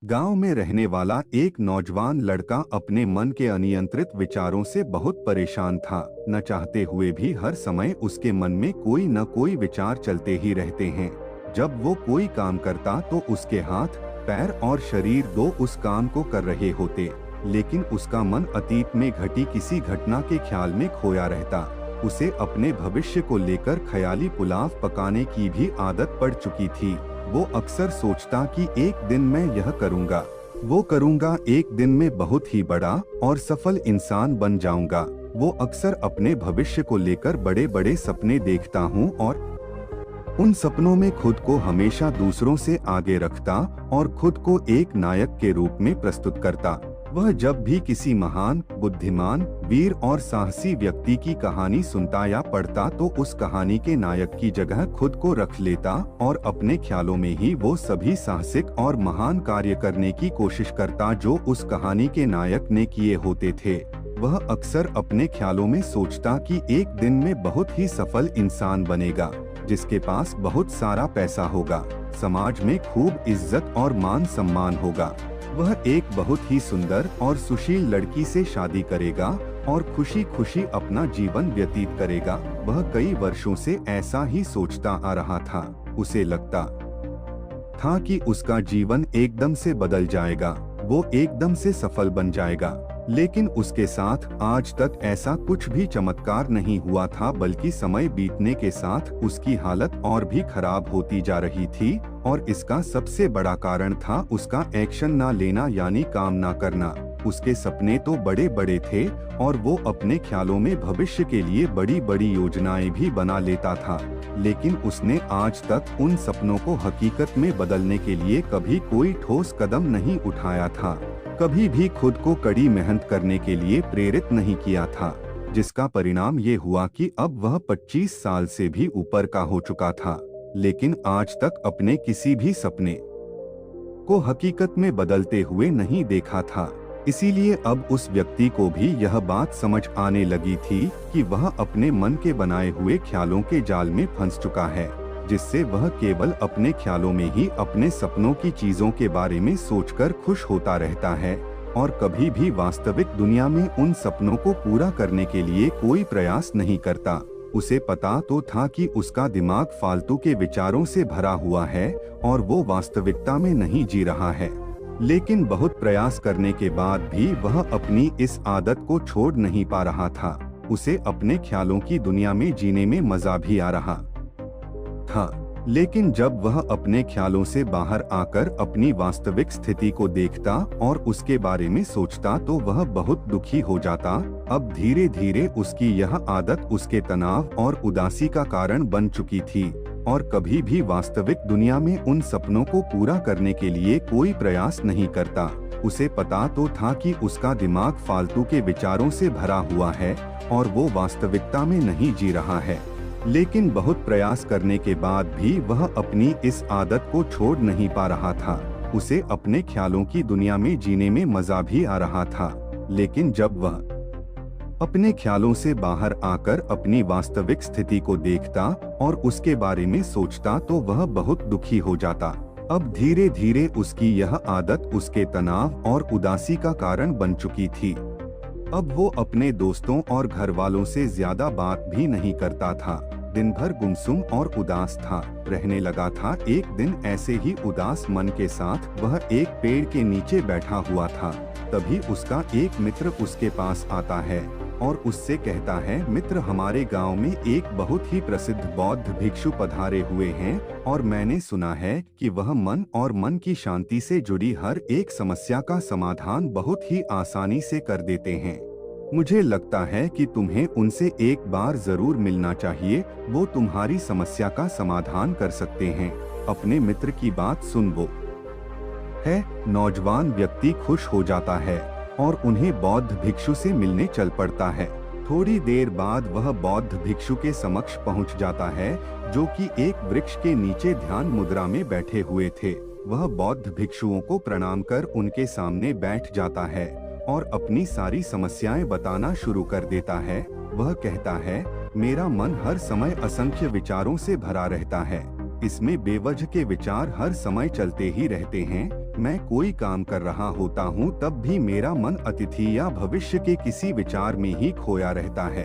गांव में रहने वाला एक नौजवान लड़का अपने मन के अनियंत्रित विचारों से बहुत परेशान था। न चाहते हुए भी हर समय उसके मन में कोई न कोई विचार चलते ही रहते हैं। जब वो कोई काम करता तो उसके हाथ, पैर और शरीर दो उस काम को कर रहे होते, लेकिन उसका मन अतीत में घटी किसी घटना के ख्याल में खोया रहता। उसे अपने भविष्य को लेकर ख्याली पुलाव पकाने की भी आदत पड़ चुकी थी। वो अक्सर सोचता कि एक दिन मैं यह करूंगा, वो करूंगा, एक दिन में बहुत ही बड़ा और सफल इंसान बन जाऊंगा। वो अक्सर अपने भविष्य को लेकर बड़े बड़े सपने देखता हूँ और उन सपनों में खुद को हमेशा दूसरों से आगे रखता और खुद को एक नायक के रूप में प्रस्तुत करता। वह जब भी किसी महान, बुद्धिमान, वीर और साहसी व्यक्ति की कहानी सुनता या पढ़ता तो उस कहानी के नायक की जगह खुद को रख लेता और अपने ख्यालों में ही वो सभी साहसिक और महान कार्य करने की कोशिश करता जो उस कहानी के नायक ने किए होते थे। वह अक्सर अपने ख्यालों में सोचता कि एक दिन में बहुत ही सफल इंसान बनेगा, जिसके पास बहुत सारा पैसा होगा, समाज में खूब इज्जत और मान सम्मान होगा। वह एक बहुत ही सुंदर और सुशील लड़की से शादी करेगा और खुशी खुशी अपना जीवन व्यतीत करेगा। वह कई वर्षों से ऐसा ही सोचता आ रहा था। उसे लगता था कि उसका जीवन एकदम से बदल जाएगा, वो एकदम से सफल बन जाएगा। लेकिन उसके साथ आज तक ऐसा कुछ भी चमत्कार नहीं हुआ था, बल्कि समय बीतने के साथ उसकी हालत और भी खराब होती जा रही थी। और इसका सबसे बड़ा कारण था उसका एक्शन ना लेना, यानी काम ना करना। उसके सपने तो बड़े बड़े थे और वो अपने ख्यालों में भविष्य के लिए बड़ी बड़ी योजनाएं भी बना लेता था, लेकिन उसने आज तक उन सपनों को हकीकत में बदलने के लिए कभी कोई ठोस कदम नहीं उठाया था, कभी भी खुद को कड़ी मेहनत करने के लिए प्रेरित नहीं किया था। जिसका परिणाम ये हुआ कि अब वह 25 साल से भी ऊपर का हो चुका था, लेकिन आज तक अपने किसी भी सपने को हकीकत में बदलते हुए नहीं देखा था। इसीलिए अब उस व्यक्ति को भी यह बात समझ आने लगी थी कि वह अपने मन के बनाए हुए ख्यालों के जाल में फंस चुका है, जिससे वह केवल अपने ख्यालों में ही अपने सपनों की चीजों के बारे में सोचकर खुश होता रहता है और कभी भी वास्तविक दुनिया में उन सपनों को पूरा करने के लिए कोई प्रयास नहीं करता। उसे पता तो था कि उसका दिमाग फालतू के विचारों से भरा हुआ है और वो वास्तविकता में नहीं जी रहा है, लेकिन बहुत प्रयास करने के बाद भी वह अपनी इस आदत को छोड़ नहीं पा रहा था। उसे अपने ख्यालों की दुनिया में जीने में मजा भी आ रहा था, लेकिन जब वह अपने ख्यालों से बाहर आकर अपनी वास्तविक स्थिति को देखता और उसके बारे में सोचता तो वह बहुत दुखी हो जाता। अब धीरे धीरे उसकी यह आदत उसके तनाव और उदासी का कारण बन चुकी थी और कभी भी वास्तविक दुनिया में उन सपनों को पूरा करने के लिए कोई प्रयास नहीं करता। उसे पता तो था कि उसका दिमाग फालतू के विचारों से भरा हुआ है और वो वास्तविकता में नहीं जी रहा है, लेकिन बहुत प्रयास करने के बाद भी वह अपनी इस आदत को छोड़ नहीं पा रहा था। उसे अपने ख्यालों की दुनिया में जीने में मजा भी आ रहा था, लेकिन जब वह अपने ख्यालों से बाहर आकर अपनी वास्तविक स्थिति को देखता और उसके बारे में सोचता तो वह बहुत दुखी हो जाता। अब धीरे धीरे उसकी यह आदत उसके तनाव और उदासी का कारण बन चुकी थी। अब वो अपने दोस्तों और घर वालों से ज्यादा बात भी नहीं करता था, दिन भर गुमसुम और उदास था रहने लगा था। एक दिन ऐसे ही उदास मन के साथ वह एक पेड़ के नीचे बैठा हुआ था। तभी उसका एक मित्र उसके पास आता है और उससे कहता है, मित्र, हमारे गांव में एक बहुत ही प्रसिद्ध बौद्ध भिक्षु पधारे हुए हैं और मैंने सुना है कि वह मन और मन की शांति से जुड़ी हर एक समस्या का समाधान बहुत ही आसानी से कर देते हैं। मुझे लगता है कि तुम्हें उनसे एक बार जरूर मिलना चाहिए, वो तुम्हारी समस्या का समाधान कर सकते हैं। अपने मित्र की बात सुन वो है नौजवान व्यक्ति खुश हो जाता है और उन्हें बौद्ध भिक्षु से मिलने चल पड़ता है। थोड़ी देर बाद वह बौद्ध भिक्षु के समक्ष पहुंच जाता है, जो कि एक वृक्ष के नीचे ध्यान मुद्रा में बैठे हुए थे। वह बौद्ध भिक्षुओं को प्रणाम कर उनके सामने बैठ जाता है और अपनी सारी समस्याएं बताना शुरू कर देता है। वह कहता है, मेरा मन हर समय असंख्य विचारों से भरा रहता है, इसमें बेवजह के विचार हर समय चलते ही रहते हैं। मैं कोई काम कर रहा होता हूँ तब भी मेरा मन अतिथि या भविष्य के किसी विचार में ही खोया रहता है।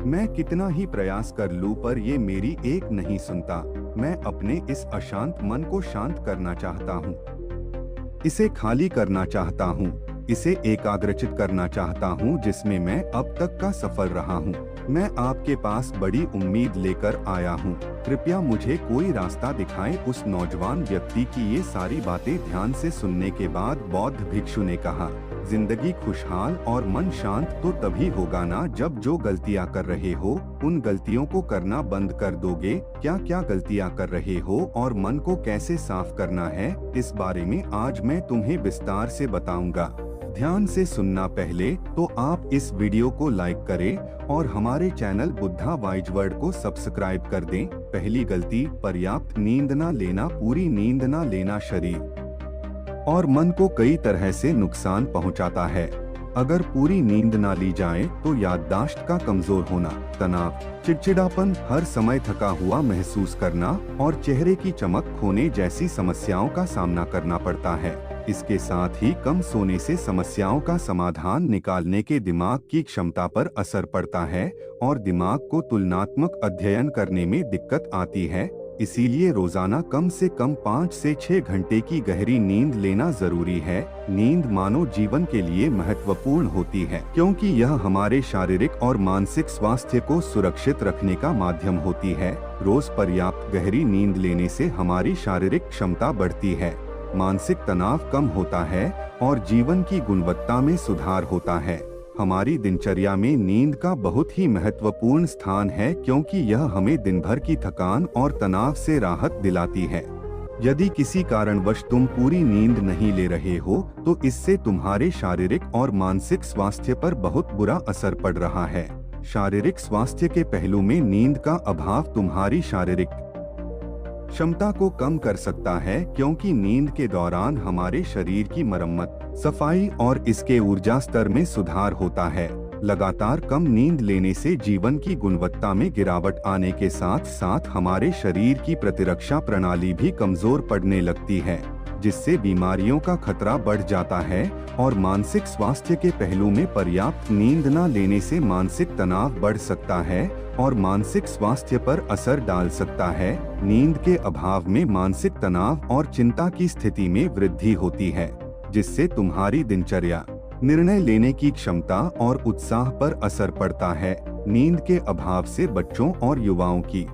मैं कितना ही प्रयास कर लूं पर ये मेरी एक नहीं सुनता। मैं अपने इस अशांत मन को शांत करना चाहता हूँ, इसे खाली करना चाहता हूँ, इसे एकाग्रचित करना चाहता हूँ जिसमें मैं अब तक का सफल रहा हूँ। मैं आपके पास बड़ी उम्मीद लेकर आया हूँ, कृपया मुझे कोई रास्ता दिखाएं। उस नौजवान व्यक्ति की ये सारी बातें ध्यान से सुनने के बाद बौद्ध भिक्षु ने कहा, जिंदगी खुशहाल और मन शांत तो तभी होगा ना जब जो गलतियां कर रहे हो उन गलतियों को करना बंद कर दोगे। क्या क्या गलतियां कर रहे हो और मन को कैसे साफ करना है, इस बारे में आज मैं तुम्हें विस्तार से बताऊंगा। ध्यान से सुनना। पहले तो आप इस वीडियो को लाइक करें और हमारे चैनल बुद्धा वाइज वर्ड को सब्सक्राइब कर दें। पहली गलती, पर्याप्त नींद न लेना। पूरी नींद न लेना शरीर और मन को कई तरह से नुकसान पहुंचाता है। अगर पूरी नींद ना ली जाए तो याददाश्त का कमजोर होना, तनाव, चिड़चिड़ापन, हर समय थका हुआ महसूस करना और चेहरे की चमक खोने जैसी समस्याओं का सामना करना पड़ता है। इसके साथ ही कम सोने से समस्याओं का समाधान निकालने के दिमाग की क्षमता पर असर पड़ता है और दिमाग को तुलनात्मक अध्ययन करने में दिक्कत आती है। इसीलिए रोजाना कम से कम 5 से 6 घंटे की गहरी नींद लेना जरूरी है। नींद मानव जीवन के लिए महत्वपूर्ण होती है क्योंकि यह हमारे शारीरिक और मानसिक स्वास्थ्य को सुरक्षित रखने का माध्यम होती है। रोज पर्याप्त गहरी नींद लेने से हमारी शारीरिक क्षमता बढ़ती है, मानसिक तनाव कम होता है और जीवन की गुणवत्ता में सुधार होता है। हमारी दिनचर्या में नींद का बहुत ही महत्वपूर्ण स्थान है क्योंकि यह हमें दिन भर की थकान और तनाव से राहत दिलाती है। यदि किसी कारणवश तुम पूरी नींद नहीं ले रहे हो तो इससे तुम्हारे शारीरिक और मानसिक स्वास्थ्य पर बहुत बुरा असर पड़ रहा है। शारीरिक स्वास्थ्य के पहलू में नींद का अभाव तुम्हारी शारीरिक क्षमता को कम कर सकता है क्योंकि नींद के दौरान हमारे शरीर की मरम्मत, सफाई और इसके ऊर्जा स्तर में सुधार होता है। लगातार कम नींद लेने से जीवन की गुणवत्ता में गिरावट आने के साथ साथ हमारे शरीर की प्रतिरक्षा प्रणाली भी कमजोर पड़ने लगती है, जिससे बीमारियों का खतरा बढ़ जाता है। और मानसिक स्वास्थ्य के पहलू में पर्याप्त नींद न लेने से मानसिक तनाव बढ़ सकता है और मानसिक स्वास्थ्य पर असर डाल सकता है। नींद के अभाव में मानसिक तनाव और चिंता की स्थिति में वृद्धि होती है, जिससे तुम्हारी दिनचर्या, निर्णय लेने की क्षमता और उत्साह पर असर पड़ता है। नींद के अभाव से बच्चों और युवाओं की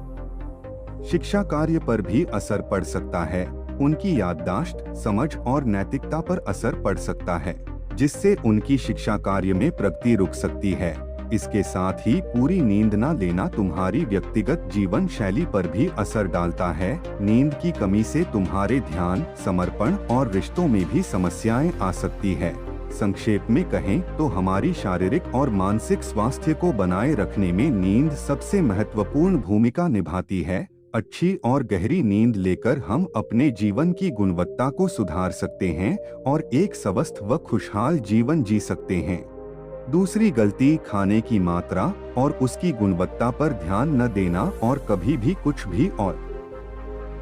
शिक्षा कार्य पर भी असर पड़ सकता है। उनकी याददाश्त, समझ और नैतिकता पर असर पड़ सकता है, जिससे उनकी शिक्षा कार्य में प्रगति रुक सकती है। इसके साथ ही पूरी नींद न लेना तुम्हारी व्यक्तिगत जीवन शैली पर भी असर डालता है। नींद की कमी से तुम्हारे ध्यान, समर्पण और रिश्तों में भी समस्याएं आ सकती है। संक्षेप में कहें तो हमारी शारीरिक और मानसिक स्वास्थ्य को बनाए रखने में नींद सबसे महत्वपूर्ण भूमिका निभाती है। अच्छी और गहरी नींद लेकर हम अपने जीवन की गुणवत्ता को सुधार सकते हैं और एक स्वस्थ व खुशहाल जीवन जी सकते हैं। दूसरी गलती, खाने की मात्रा और उसकी गुणवत्ता पर ध्यान न देना और कभी भी कुछ भी और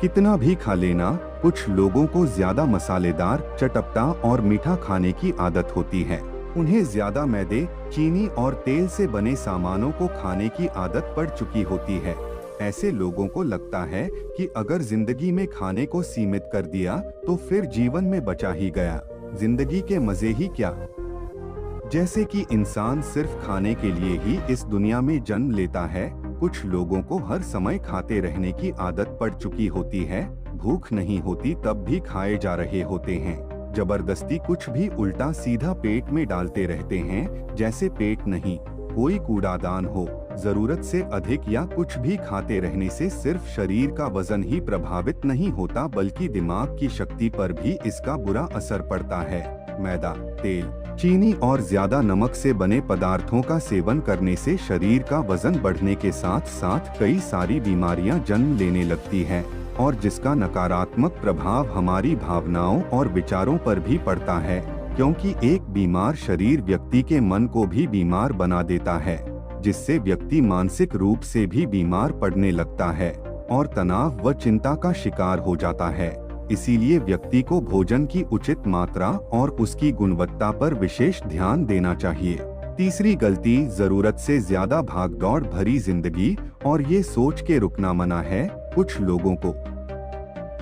कितना भी खा लेना। कुछ लोगों को ज्यादा मसालेदार, चटपटा और मीठा खाने की आदत होती है। उन्हें ज्यादा मैदे, चीनी और तेल से बने सामानों को खाने की आदत पड़ चुकी होती है। ऐसे लोगों को लगता है कि अगर जिंदगी में खाने को सीमित कर दिया तो फिर जीवन में बचा ही गया, जिंदगी के मजे ही क्या। जैसे कि इंसान सिर्फ खाने के लिए ही इस दुनिया में जन्म लेता है। कुछ लोगों को हर समय खाते रहने की आदत पड़ चुकी होती है। भूख नहीं होती तब भी खाए जा रहे होते हैं। जबरदस्ती कुछ भी उल्टा सीधा पेट में डालते रहते हैं, जैसे पेट नहीं कोई कूड़ादान हो। जरूरत से अधिक या कुछ भी खाते रहने से सिर्फ शरीर का वजन ही प्रभावित नहीं होता बल्कि दिमाग की शक्ति पर भी इसका बुरा असर पड़ता है। मैदा, तेल, चीनी और ज्यादा नमक से बने पदार्थों का सेवन करने से शरीर का वजन बढ़ने के साथ साथ कई सारी बीमारियां जन्म लेने लगती हैं और जिसका नकारात्मक प्रभाव हमारी भावनाओं और विचारों पर भी पड़ता है, क्योंकि एक बीमार शरीर व्यक्ति के मन को भी बीमार बना देता है, जिससे व्यक्ति मानसिक रूप से भी बीमार पड़ने लगता है और तनाव व चिंता का शिकार हो जाता है। इसीलिए व्यक्ति को भोजन की उचित मात्रा और उसकी गुणवत्ता पर विशेष ध्यान देना चाहिए। तीसरी गलती, जरूरत से ज्यादा भागदौड़ भरी जिंदगी और ये सोच के रुकना मना है। कुछ लोगों को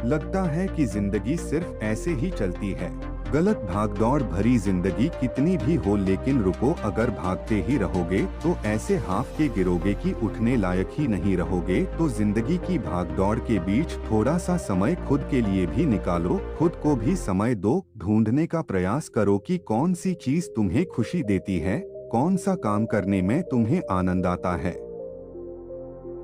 लगता है कि जिंदगी सिर्फ ऐसे ही चलती है। गलत। भागदौड़ भरी जिंदगी कितनी भी हो, लेकिन रुको, अगर भागते ही रहोगे तो ऐसे हाफ के गिरोगे कि उठने लायक ही नहीं रहोगे। तो जिंदगी की भागदौड़ के बीच थोड़ा सा समय खुद के लिए भी निकालो, खुद को भी समय दो। ढूंढने का प्रयास करो कि कौन सी चीज तुम्हें खुशी देती है, कौन सा काम करने में तुम्हें आनंद आता है।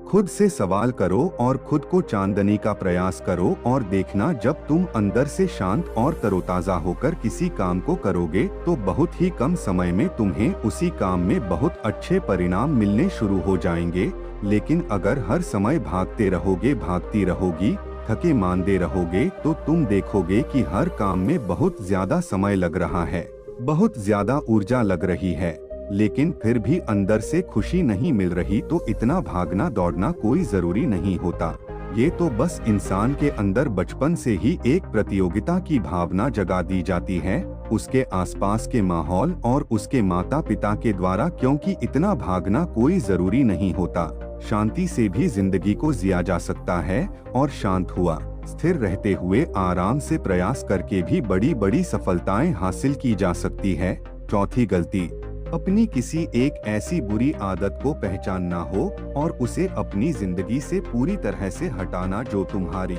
खुद से सवाल करो और खुद को चांदनी का प्रयास करो और देखना, जब तुम अंदर से शांत और तरोताजा होकर किसी काम को करोगे तो बहुत ही कम समय में तुम्हें उसी काम में बहुत अच्छे परिणाम मिलने शुरू हो जाएंगे। लेकिन अगर हर समय भागते रहोगे, भागती रहोगी, थके मांदे रहोगे, तो तुम देखोगे कि हर काम में बहुत ज्यादा समय लग रहा है, बहुत ज्यादा ऊर्जा लग रही है, लेकिन फिर भी अंदर से खुशी नहीं मिल रही। तो इतना भागना दौड़ना कोई जरूरी नहीं होता। ये तो बस इंसान के अंदर बचपन से ही एक प्रतियोगिता की भावना जगा दी जाती है, उसके आसपास के माहौल और उसके माता पिता के द्वारा। क्योंकि इतना भागना कोई जरूरी नहीं होता। शांति से भी जिंदगी को जिया जा सकता है और शांत हुआ, स्थिर रहते हुए, आराम से प्रयास करके भी बड़ी बड़ी सफलताएं हासिल की जा सकती है। चौथी गलती, अपनी किसी एक ऐसी बुरी आदत को पहचानना हो और उसे अपनी जिंदगी से पूरी तरह से हटाना जो तुम्हारी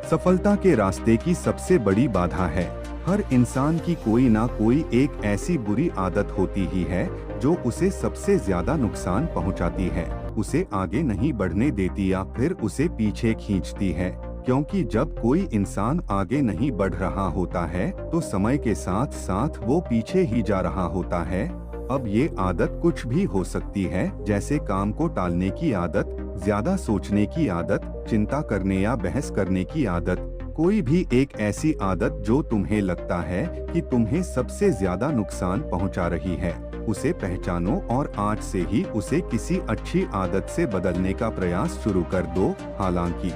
सफलता के रास्ते की सबसे बड़ी बाधा है। हर इंसान की कोई ना कोई एक ऐसी बुरी आदत होती ही है जो उसे सबसे ज्यादा नुकसान पहुंचाती है, उसे आगे नहीं बढ़ने देती या फिर उसे पीछे खींचती है। क्योंकि जब कोई इंसान आगे नहीं बढ़ रहा होता है तो समय के साथ साथ वो पीछे ही जा रहा होता है। अब ये आदत कुछ भी हो सकती है, जैसे काम को टालने की आदत, ज्यादा सोचने की आदत, चिंता करने या बहस करने की आदत। कोई भी एक ऐसी आदत जो तुम्हें लगता है कि तुम्हें सबसे ज्यादा नुकसान पहुंचा रही है, उसे पहचानो और आज से ही उसे किसी अच्छी आदत से बदलने का प्रयास शुरू कर दो। हालांकि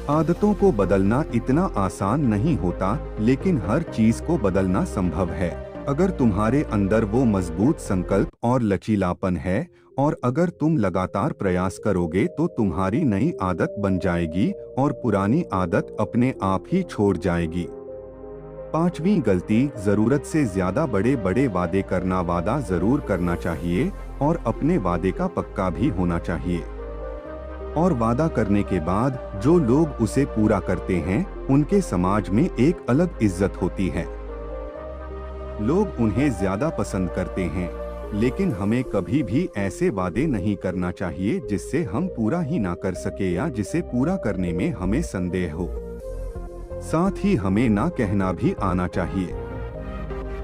आदतों को बदलना इतना आसान नहीं होता, लेकिन हर चीज को बदलना संभव है। अगर तुम्हारे अंदर वो मजबूत संकल्प और लचीलापन है और अगर तुम लगातार प्रयास करोगे तो तुम्हारी नई आदत बन जाएगी और पुरानी आदत अपने आप ही छोड़ जाएगी। पांचवी गलती, जरूरत से ज्यादा बड़े बड़े वादे करना। वादा जरूर करना चाहिए और अपने वादे का पक्का भी होना चाहिए, और वादा करने के बाद जो लोग उसे पूरा करते हैं उनके समाज में एक अलग इज्जत होती है, लोग उन्हें ज्यादा पसंद करते हैं। लेकिन हमें कभी भी ऐसे वादे नहीं करना चाहिए जिससे हम पूरा ही ना कर सके या जिसे पूरा करने में हमें संदेह हो। साथ ही हमें ना कहना भी आना चाहिए।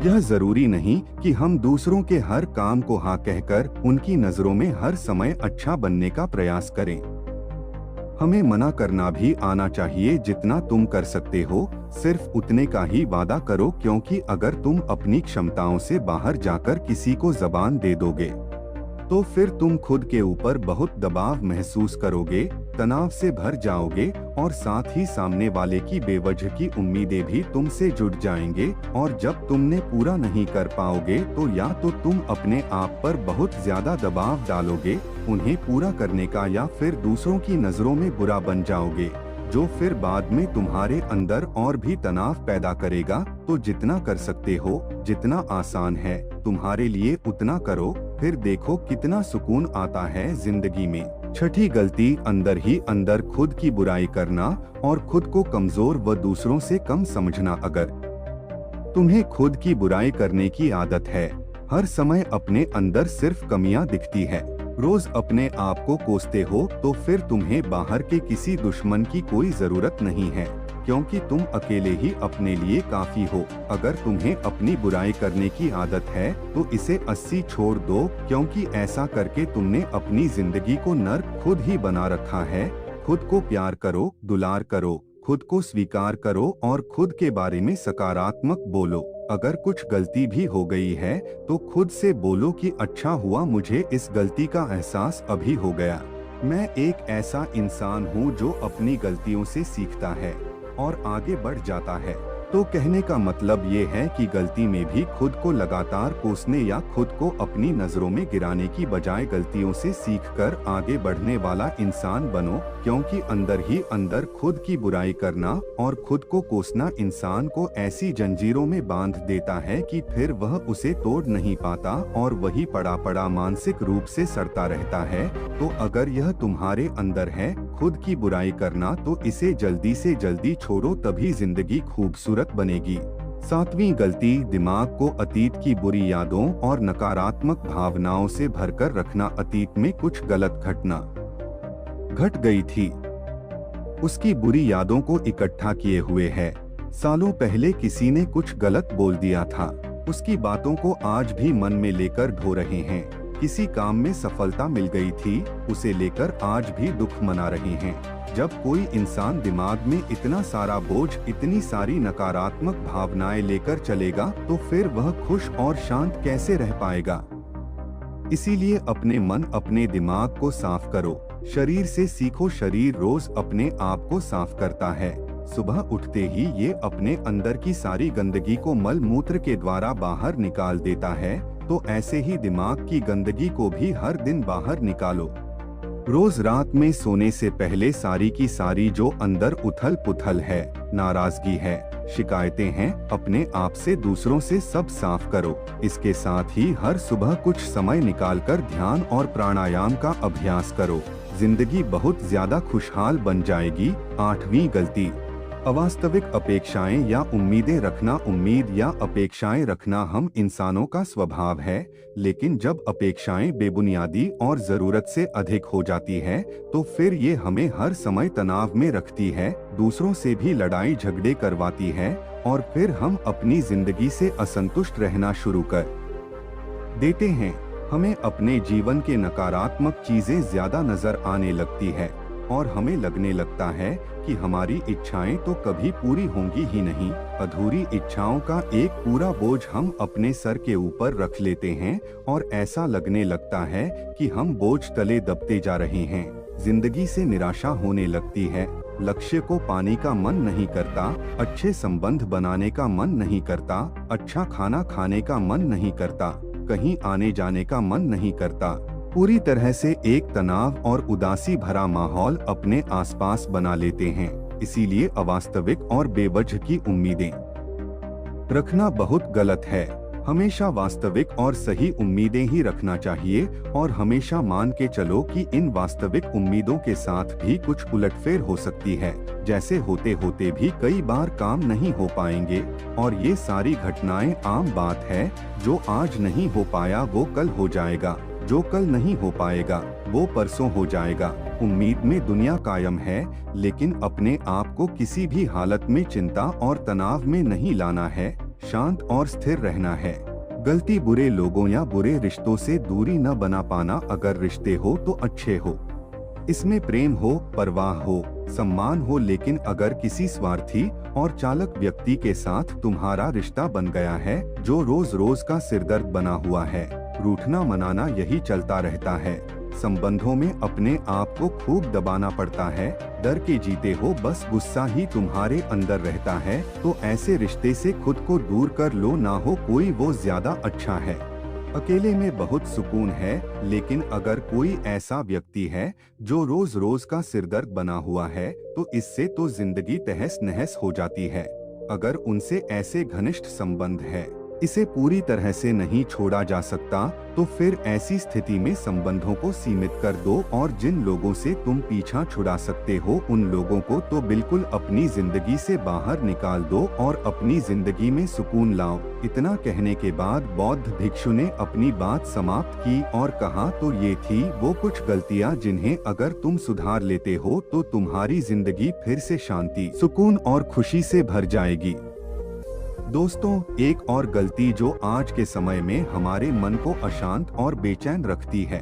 यह जरूरी नहीं कि हम दूसरों के हर काम को हाँ कहकर उनकी नजरों में हर समय अच्छा बनने का प्रयास करें। हमें मना करना भी आना चाहिए। जितना तुम कर सकते हो सिर्फ उतने का ही वादा करो, क्योंकि अगर तुम अपनी क्षमताओं से बाहर जाकर किसी को जबान दे दोगे तो फिर तुम खुद के ऊपर बहुत दबाव महसूस करोगे, तनाव से भर जाओगे और साथ ही सामने वाले की बेवजह की उम्मीदें भी तुमसे जुड़ जाएंगे। और जब तुमने पूरा नहीं कर पाओगे तो या तो तुम अपने आप पर बहुत ज्यादा दबाव डालोगे उन्हें पूरा करने का, या फिर दूसरों की नजरों में बुरा बन जाओगे, जो फिर बाद में तुम्हारे अंदर और भी तनाव पैदा करेगा। तो जितना कर सकते हो, जितना आसान है तुम्हारे लिए उतना करो, फिर देखो कितना सुकून आता है जिंदगी में। छठी गलती, अंदर ही अंदर खुद की बुराई करना और खुद को कमजोर व दूसरों से कम समझना। अगर तुम्हें खुद की बुराई करने की आदत है, हर समय अपने अंदर सिर्फ कमियां दिखती है, रोज अपने आप को कोसते हो, तो फिर तुम्हें बाहर के किसी दुश्मन की कोई जरूरत नहीं है, क्योंकि तुम अकेले ही अपने लिए काफी हो। अगर तुम्हें अपनी बुराई करने की आदत है तो इसे 80 छोड़ दो, क्योंकि ऐसा करके तुमने अपनी जिंदगी को नर्क खुद ही बना रखा है। खुद को प्यार करो, दुलार करो, खुद को स्वीकार करो और खुद के बारे में सकारात्मक बोलो। अगर कुछ गलती भी हो गई है तो खुद से बोलो कि अच्छा हुआ मुझे इस गलती का एहसास अभी हो गया। मैं एक ऐसा इंसान हूँ जो अपनी गलतियों से सीखता है। और आगे बढ़ जाता है। तो कहने का मतलब ये है कि गलती में भी खुद को लगातार कोसने या खुद को अपनी नजरों में गिराने की बजाय गलतियों से सीखकर आगे बढ़ने वाला इंसान बनो, क्योंकि अंदर ही अंदर खुद की बुराई करना और खुद को कोसना इंसान को ऐसी जंजीरों में बांध देता है कि फिर वह उसे तोड़ नहीं पाता और वही पड़ा पड़ा मानसिक रूप से सड़ता रहता है। तो अगर यह तुम्हारे अंदर है, खुद की बुराई करना, तो इसे जल्दी से जल्दी छोड़ो, तभी जिंदगी खूबसूरत बनेगी। 7वीं गलती, दिमाग को अतीत की बुरी यादों और नकारात्मक भावनाओं से भरकर रखना। अतीत में कुछ गलत घटना घट गई थी, उसकी बुरी यादों को इकट्ठा किए हुए है। सालों पहले किसी ने कुछ गलत बोल दिया था, उसकी बातों को आज भी मन में लेकर ढो रहे हैं। किसी काम में सफलता मिल गई थी, उसे लेकर आज भी दुख मना रहे हैं। जब कोई इंसान दिमाग में इतना सारा बोझ, इतनी सारी नकारात्मक भावनाएं लेकर चलेगा, तो फिर वह खुश और शांत कैसे रह पाएगा। इसीलिए अपने मन, अपने दिमाग को साफ करो। शरीर से सीखो, शरीर रोज अपने आप को साफ करता है। सुबह उठते ही ये अपने अंदर की सारी गंदगी को मल मूत्र के द्वारा बाहर निकाल देता है। तो ऐसे ही दिमाग की गंदगी को भी हर दिन बाहर निकालो। रोज रात में सोने से पहले सारी की सारी जो अंदर उथल पुथल है, नाराजगी है, शिकायतें हैं, अपने आप से, दूसरों से, सब साफ करो। इसके साथ ही हर सुबह कुछ समय निकालकर ध्यान और प्राणायाम का अभ्यास करो। जिंदगी बहुत ज्यादा खुशहाल बन जाएगी। 8वीं गलती, अवास्तविक अपेक्षाएं या उम्मीदें रखना। उम्मीद या अपेक्षाएं रखना हम इंसानों का स्वभाव है, लेकिन जब अपेक्षाएं बेबुनियादी और जरूरत से अधिक हो जाती है, तो फिर ये हमें हर समय तनाव में रखती है, दूसरों से भी लड़ाई झगड़े करवाती है और फिर हम अपनी जिंदगी से असंतुष्ट रहना शुरू कर देते हैं। हमें अपने जीवन के नकारात्मक चीजें ज्यादा नजर आने लगती है और हमें लगने लगता है कि हमारी इच्छाएं तो कभी पूरी होंगी ही नहीं। अधूरी इच्छाओं का एक पूरा बोझ हम अपने सर के ऊपर रख लेते हैं और ऐसा लगने लगता है कि हम बोझ तले दबते जा रहे हैं। जिंदगी से निराशा होने लगती है, लक्ष्य को पाने का मन नहीं करता, अच्छे संबंध बनाने का मन नहीं करता, अच्छा खाना खाने का मन नहीं करता, कहीं आने जाने का मन नहीं करता। पूरी तरह से एक तनाव और उदासी भरा माहौल अपने आसपास बना लेते हैं। इसीलिए अवास्तविक और बेवजह की उम्मीदें रखना बहुत गलत है। हमेशा वास्तविक और सही उम्मीदें ही रखना चाहिए और हमेशा मान के चलो कि इन वास्तविक उम्मीदों के साथ भी कुछ उलटफेर हो सकती है। जैसे होते होते भी कई बार काम नहीं हो पाएंगे और ये सारी घटनाएं आम बात है। जो आज नहीं हो पाया वो कल हो जाएगा, जो कल नहीं हो पाएगा वो परसों हो जाएगा। उम्मीद में दुनिया कायम है, लेकिन अपने आप को किसी भी हालत में चिंता और तनाव में नहीं लाना है, शांत और स्थिर रहना है। गलती, बुरे लोगों या बुरे रिश्तों से दूरी न बना पाना। अगर रिश्ते हो तो अच्छे हो, इसमें प्रेम हो, परवाह हो, सम्मान हो, लेकिन अगर किसी स्वार्थी और चालक व्यक्ति के साथ तुम्हारा रिश्ता बन गया है जो रोज रोज का सिरदर्द बना हुआ है, रूठना मनाना यही चलता रहता है। संबंधों में अपने आप को खूब दबाना पड़ता है, डर के जीते हो, बस गुस्सा ही तुम्हारे अंदर रहता है, तो ऐसे रिश्ते से खुद को दूर कर लो, ना हो कोई वो ज्यादा अच्छा है। अकेले में बहुत सुकून है, लेकिन अगर कोई ऐसा व्यक्ति है जो रोज रोज का सिरदर्द बना हुआ है, तो इससे तो जिंदगी तहस नहस हो जाती है। अगर उनसे ऐसे घनिष्ठ संबंध है, इसे पूरी तरह से नहीं छोड़ा जा सकता, तो फिर ऐसी स्थिति में संबंधों को सीमित कर दो और जिन लोगों से तुम पीछा छुड़ा सकते हो उन लोगों को तो बिल्कुल अपनी जिंदगी से बाहर निकाल दो और अपनी जिंदगी में सुकून लाओ। इतना कहने के बाद बौद्ध भिक्षु ने अपनी बात समाप्त की और कहा, तो ये थी वो कुछ गलतियाँ जिन्हें अगर तुम सुधार लेते हो तो तुम्हारी जिंदगी फिर से शांति, सुकून और खुशी से भर जाएगी। दोस्तों, एक और गलती जो आज के समय में हमारे मन को अशांत और बेचैन रखती है,